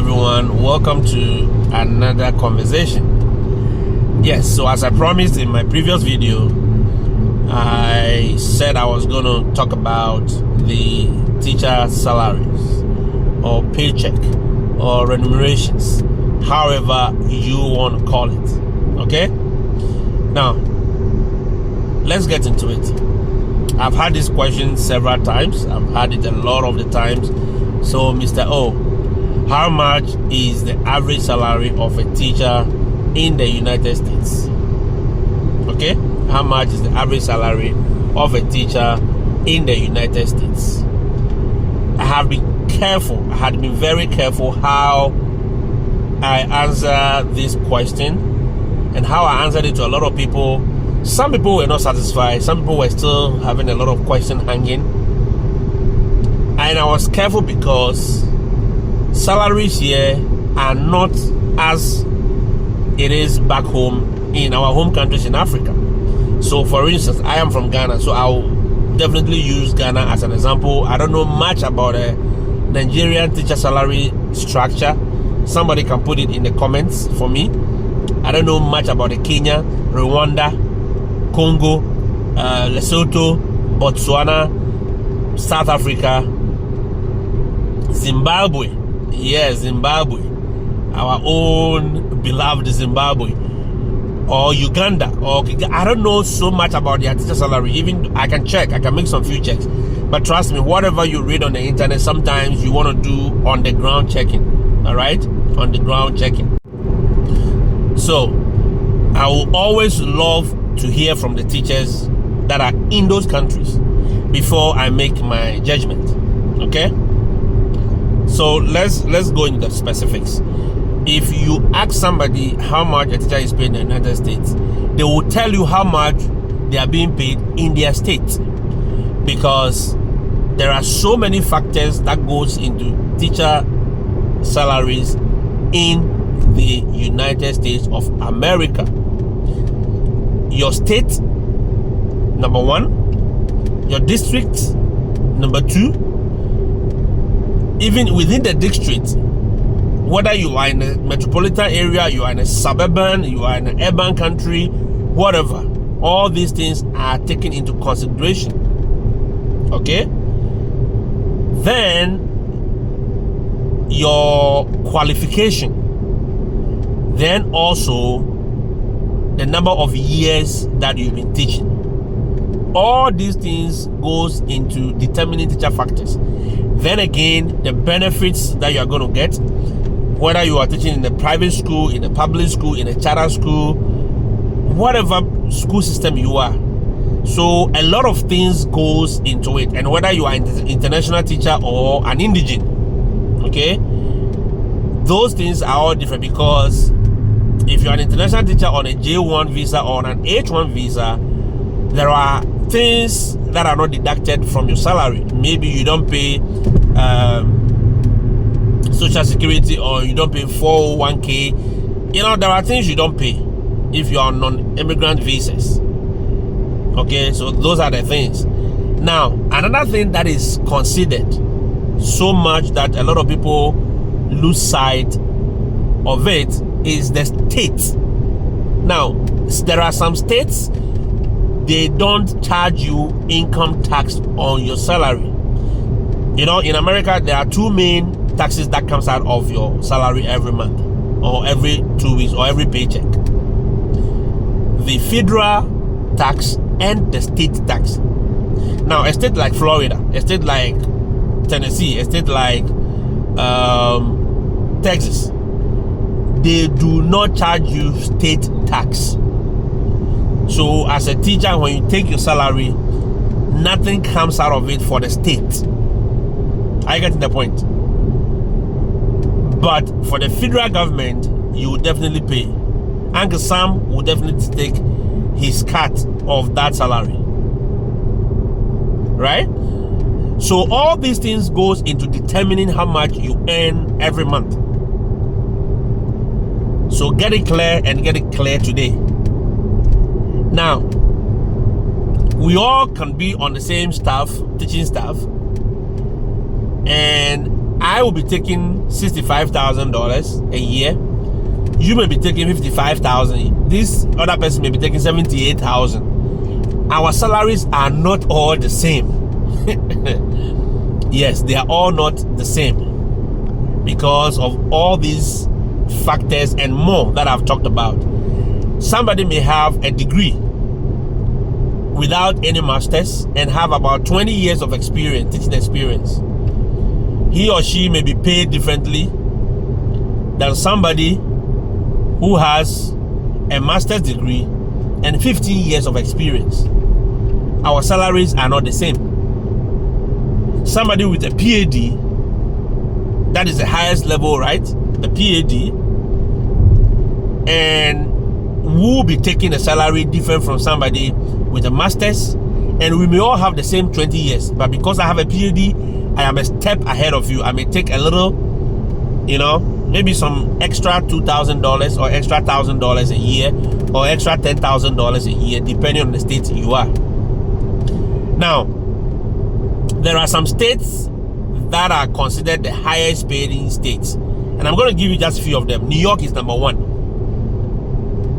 everyone, welcome to another conversation. Yes, so as I promised in my previous video, I said I was going to talk about the teacher salaries or paycheck or remunerations, however you want to call it. Okay, now let's get into it. I've had this question several times. I've had it a lot of the times. So Mr. O, how much is the average salary of a teacher in the United States? Okay, how much is the average salary of a teacher in the United States? I have been careful. I had been very careful how I answer this question and how I answered it to a lot of people. Some people were not satisfied. Some people were still having a lot of questions hanging. And I was careful because salaries here are not as it is back home in our home countries in Africa. So for instance, I am from Ghana, so I'll definitely use Ghana as an example. I don't know much about a Nigerian teacher salary structure. Somebody can put it in the comments for me. I don't know much about the Kenya, Rwanda, Congo, Lesotho, Botswana, South Africa, Zimbabwe. Yes, Zimbabwe, our own beloved Zimbabwe, or Uganda, or I don't know so much about their teacher salary. Even I can check, I can make some few checks, but trust me, whatever you read on the internet, sometimes you want to do on the ground checking. All right, on the ground checking. So I will always love to hear from the teachers that are in those countries before I make my judgment. Okay, so let's go into the specifics. If you ask somebody how much a teacher is paid in the United States, they will tell you how much they are being paid in their state, because there are so many factors that goes into teacher salaries in the United States of America. Your state, number one. Your district, number two. Even within the district, whether you are in a metropolitan area, you are in a suburban, you are in an urban country, whatever, all these things are taken into consideration. Okay? Then your qualification, then also the number of years that you've been teaching. All these things goes into determining teacher factors. Then again, the benefits that you are going to get, whether you are teaching in a private school, in a public school, in a charter school, whatever school system you are. So a lot of things goes into it, and whether you are an international teacher or an indigene, okay, those things are all different, because if you're an international teacher on a J1 visa or on an H1 visa, there are things that are not deducted from your salary. Maybe you don't pay Social Security, or you don't pay 401k. You know, there are things you don't pay if you are on non-immigrant visas. Okay, so those are the things. Now, another thing that is considered so much that a lot of people lose sight of it is the state. Now, there are some states, they don't charge you income tax on your salary. You know, in America, there are two main taxes that comes out of your salary every month, or every 2 weeks, or every paycheck. The federal tax and the state tax. Now, a state like Florida, a state like Tennessee, a state like Texas, they do not charge you state tax. So as a teacher, when you take your salary, nothing comes out of it for the state. Are you getting the point? But for the federal government, you will definitely pay. Uncle Sam will definitely take his cut of that salary. Right? So all these things goes into determining how much you earn every month. So get it clear, and get it clear today. Now, we all can be on the same staff, teaching staff, and I will be taking $65,000 a year. You may be taking $55,000. This other person may be taking $78,000. Our salaries are not all the same. Yes, they are all not the same because of all these factors and more that I've talked about. Somebody may have a degree without any masters and have about 20 years of experience, teaching experience. He or she may be paid differently than somebody who has a master's degree and 15 years of experience. Our salaries are not the same. Somebody with a PhD, that is the highest level, right? The PhD, and will be taking a salary different from somebody with a master's, and we may all have the same 20 years, but because I have a PhD, I am a step ahead of you. I may take a little, maybe some extra $2,000 or extra $1,000 a year or extra $10,000 a year, depending on the state you are. Now, there are some states that are considered the highest paying states, and I'm going to give you just a few of them. New York is number 1.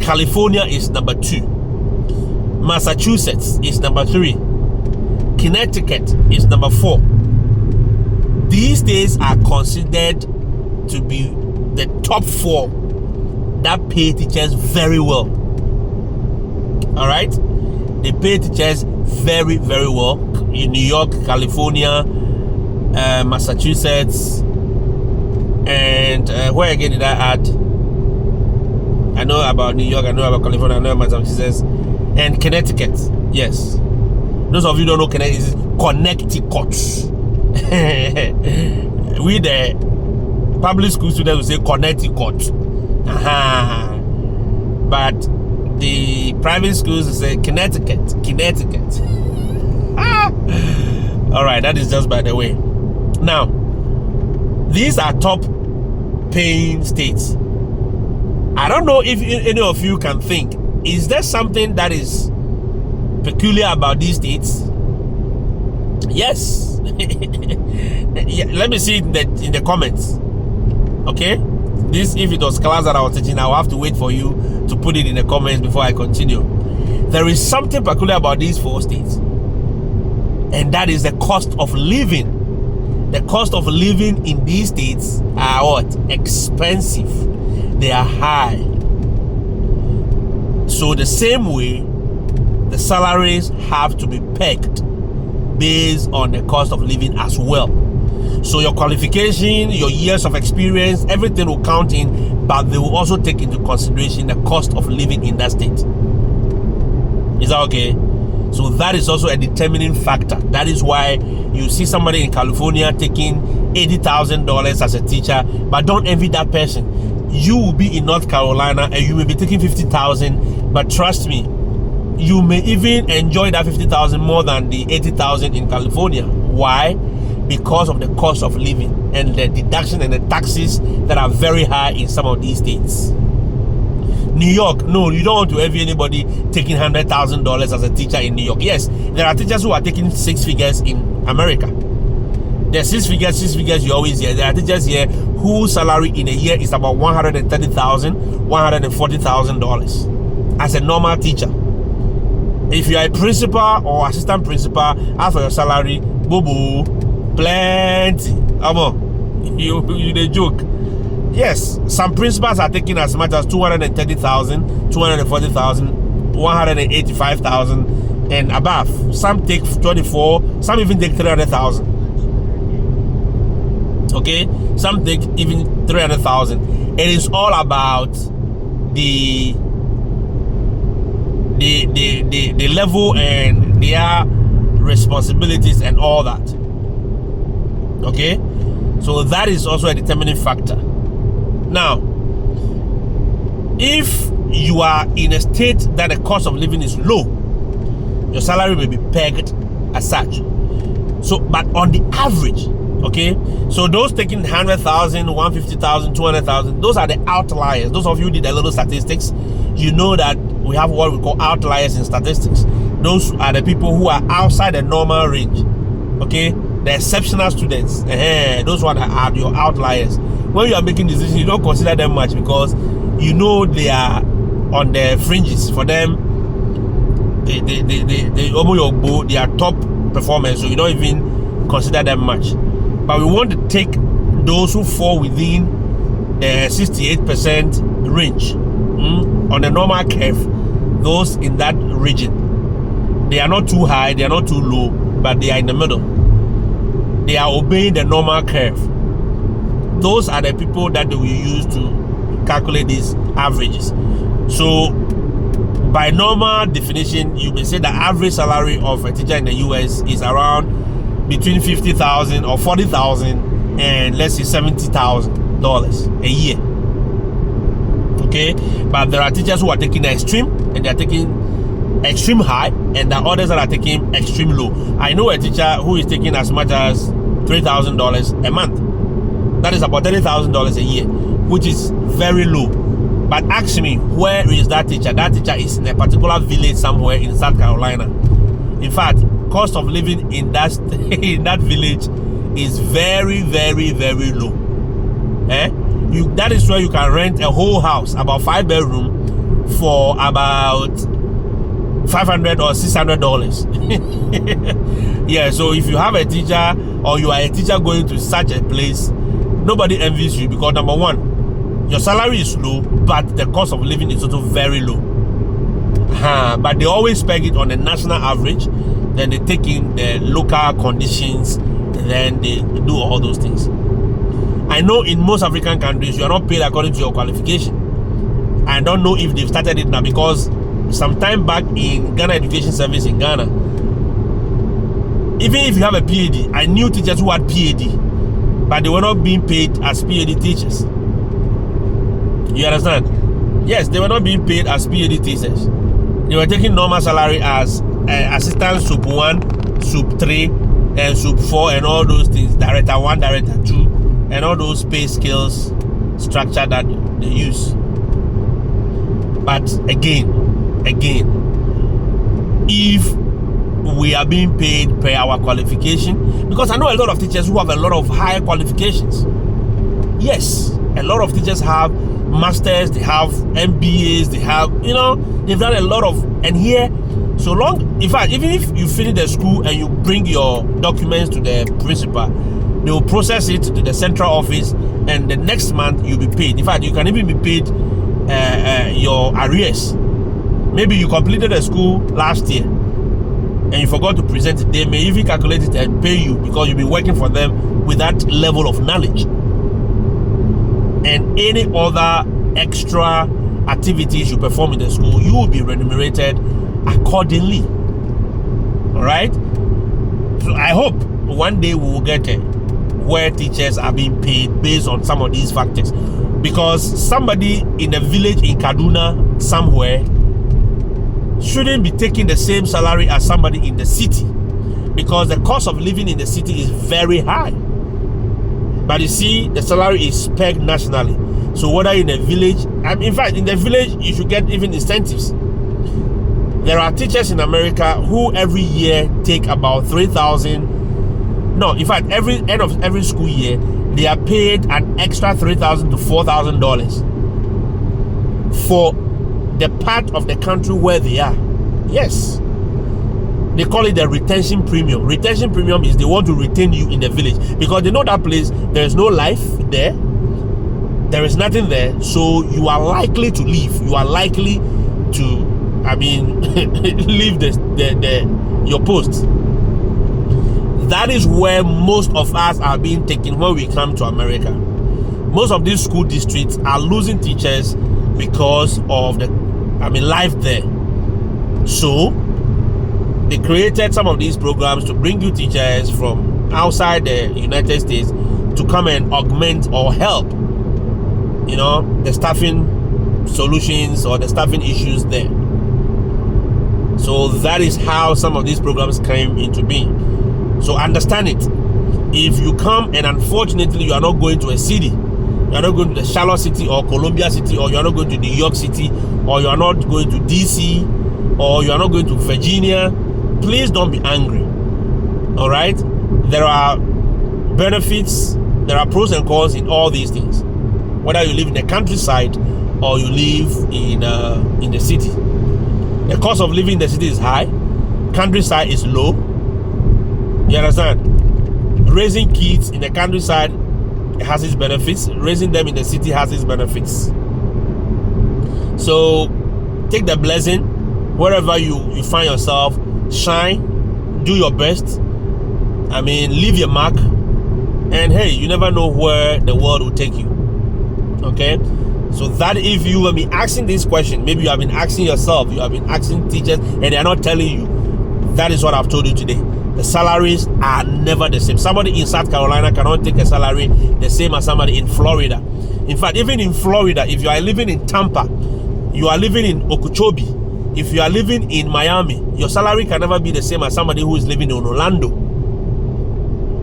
California is number 2. Massachusetts is number 3. Connecticut is number 4. These states are considered to be the top 4 that pay teachers very well. All right, they pay teachers very, very well in New York, California, Massachusetts, and where again did I add? I know about New York, I know about California, I know about Massachusetts, and Connecticut. Yes, those of you who don't know Connecticut, is Connecticut. We the public school students will say Connecticut. But the private schools will say Connecticut. All right, that is just by the way. Now, these are top paying states. I don't know if any of you can think, is there something that is peculiar about these states? Yes. Yeah, let me see it in the comments. Okay, this, if it was class that I was teaching, I'll have to wait for you to put it in the comments before I continue. There is something peculiar about these 4 states, and that is the cost of living. The cost of living in these states are what? Expensive. They are high. So the same way, the salaries have to be pegged based on the cost of living as well. So your qualification, your years of experience, everything will count in, but they will also take into consideration the cost of living in that state. Is that okay? So that is also a determining factor. That is why you see somebody in California taking $80,000 as a teacher, but don't envy that person. You will be in North Carolina and you may be taking $50,000, but trust me, you may even enjoy that $50,000 more than the $80,000 in California. Why? Because of the cost of living and the deduction and the taxes that are very high in some of these states. New York, no, you don't want to envy anybody taking $100,000 as a teacher in New York. Yes, there are teachers who are taking 6 figures in America. There's 6 figures you always hear. There are teachers here whose salary in a year is about $130,000, $140,000 as a normal teacher. If you are a principal or assistant principal, as for your salary, boo-boo, plenty. You the joke. Yes, some principals are taking as much as $230,000, $240,000, $185,000 and above. Some take 24, some even take 300,000. Okay, some take even 300,000. It is all about the level and their responsibilities and all that. Okay, so that is also a determining factor. Now, if you are in a state that the cost of living is low, your salary may be pegged as such. So, but on the average, okay, so those taking 100,000, 150,000, 200,000, those are the outliers. Those of you who did a little statistics, you know that we have what we call outliers in statistics. Those are the people who are outside the normal range. Okay, the exceptional students, those ones are your outliers. When you are making decisions, you don't consider them much because you know they are on the fringes. For them, they are top performers, so you don't even consider them much. But we want to take those who fall within the 68% range on the normal curve, those in that region. They are not too high, they are not too low, but they are in the middle. They are obeying the normal curve. Those are the people that we use to calculate these averages. So by normal definition, you may say the average salary of a teacher in the US is around between $50,000 or $40,000 and let's say $70,000 a year. Okay, but there are teachers who are taking the extreme, and they are taking extreme high, and there are others that are taking extreme low. I know a teacher who is taking as much as $3,000 a month. That is about $30,000 a year, which is very low. But ask me, where is that teacher? That teacher is in a particular village somewhere in South Carolina. In fact, cost of living in that in that village is very, very, very low. That is where you can rent a whole house, about 5-bedroom, for about $500 or $600. Yeah, so if you have a teacher or you are a teacher going to such a place, nobody envies you because number one, your salary is low, but the cost of living is also very low. But they always peg it on the national average, then they take in the local conditions, and then they do all those things. I know in most African countries, you are not paid according to your qualification. I don't know if they've started it now because some time back in Ghana Education Service in Ghana, even if you have a PhD, I knew teachers who had PhD, but they were not being paid as PhD teachers. You understand? Yes, they were not being paid as PhD teachers. They were taking normal salary as assistant soup 1, soup 3, and soup 4, and all those things, director 1, director 2, and all those pay scales structure that they use. But again, if we are being paid per our qualification, because I know a lot of teachers who have a lot of high qualifications. Yes, a lot of teachers have masters, they have MBAs, they have, they've done a lot of, and here, so long, in fact, even if you finish the school and you bring your documents to the principal, they will process it to the central office, and the next month you'll be paid. In fact, you can even be paid your arrears. Maybe you completed the school last year and you forgot to present it. They may even calculate it and pay you because you'll be working for them with that level of knowledge. And any other extra activities you perform in the school, you will be remunerated accordingly. All right? So I hope one day we will get there where teachers are being paid based on some of these factors. Because somebody in a village in Kaduna somewhere shouldn't be taking the same salary as somebody in the city, because the cost of living in the city is very high. But you see, the salary is pegged nationally. So whether in a village, in fact, in the village, you should get even incentives. There are teachers in America who every year take about $3,000. No, in fact, every end of every school year, they are paid an extra $3,000 to $4,000 for the part of the country where they are. Yes. They call it the retention premium. Retention premium is they want to retain you in the village because they know that place, there is no life there. There is nothing there. So you are likely to leave. You are likely to, leave your post. That is where most of us are being taken when we come to America. Most of these school districts are losing teachers because of the life there. So they created some of these programs to bring you teachers from outside the United States to come and augment or help, the staffing solutions or the staffing issues there. So that is how some of these programs came into being. So understand it. If you come and unfortunately you are not going to a city, you are not going to the Charlotte City or Columbia City, or you are not going to New York City, or you are not going to DC, or you are not going to Virginia, please don't be angry. All right? there are benefits, there are pros and cons in all these things. Whether you live in the countryside or you live in the city. The cost of living in the city is high. Countryside is low. You understand? Raising kids in the countryside has its benefits. Raising them in the city has its benefits. So take the blessing wherever you find yourself. Shine, do your best. I mean, leave your mark. And hey, you never know where the world will take you. Okay? So that if you will be asking this question, maybe you have been asking yourself, you have been asking teachers, and they are not telling you. That is what I've told you today. The salaries are never the same. Somebody in South Carolina cannot take a salary the same as somebody in Florida. In fact, even in Florida, if you are living in Tampa, you are living in Okeechobee, if you are living in Miami, your salary can never be the same as somebody who is living in Orlando.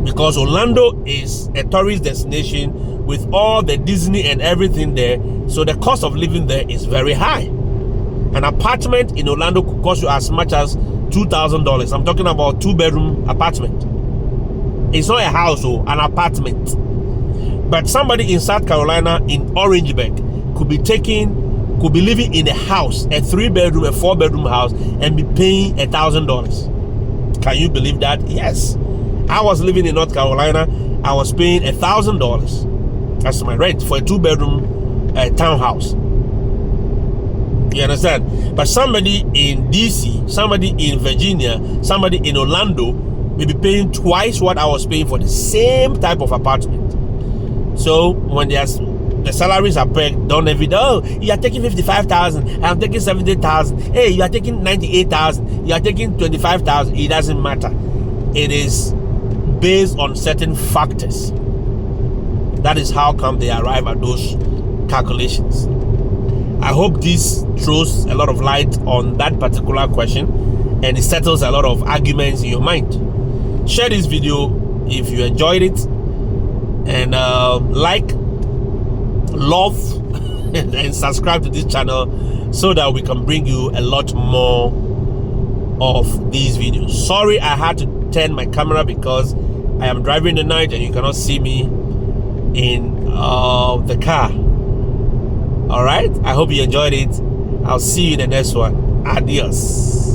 Because Orlando is a tourist destination with all the Disney and everything there. So the cost of living there is very high. An apartment in Orlando could cost you as much as $2,000. I'm talking about 2-bedroom apartment. It's not a house or an apartment. But somebody in South Carolina in Orangeburg could be living in a house, a 3-bedroom, a 4-bedroom house, and be paying $1,000. Can you believe that? Yes. I was living in North Carolina. I was paying $1,000. That's my rent for a 2-bedroom townhouse. You understand? But somebody in DC, somebody in Virginia, somebody in Orlando may be paying twice what I was paying for the same type of apartment. So when the salaries are pegged, don't every day, oh, you are taking 55,000, I'm taking 70,000. Hey, you are taking 98,000, you are taking 25,000. It doesn't matter. It is based on certain factors. That is how come they arrive at those calculations. I hope this throws a lot of light on that particular question and it settles a lot of arguments in your mind. Share this video if you enjoyed it, and like, love, and subscribe to this channel so that we can bring you a lot more of these videos. Sorry I had to turn my camera because I am driving the night and you cannot see me in the car. All right, I hope you enjoyed it. I'll see you in the next one. Adios.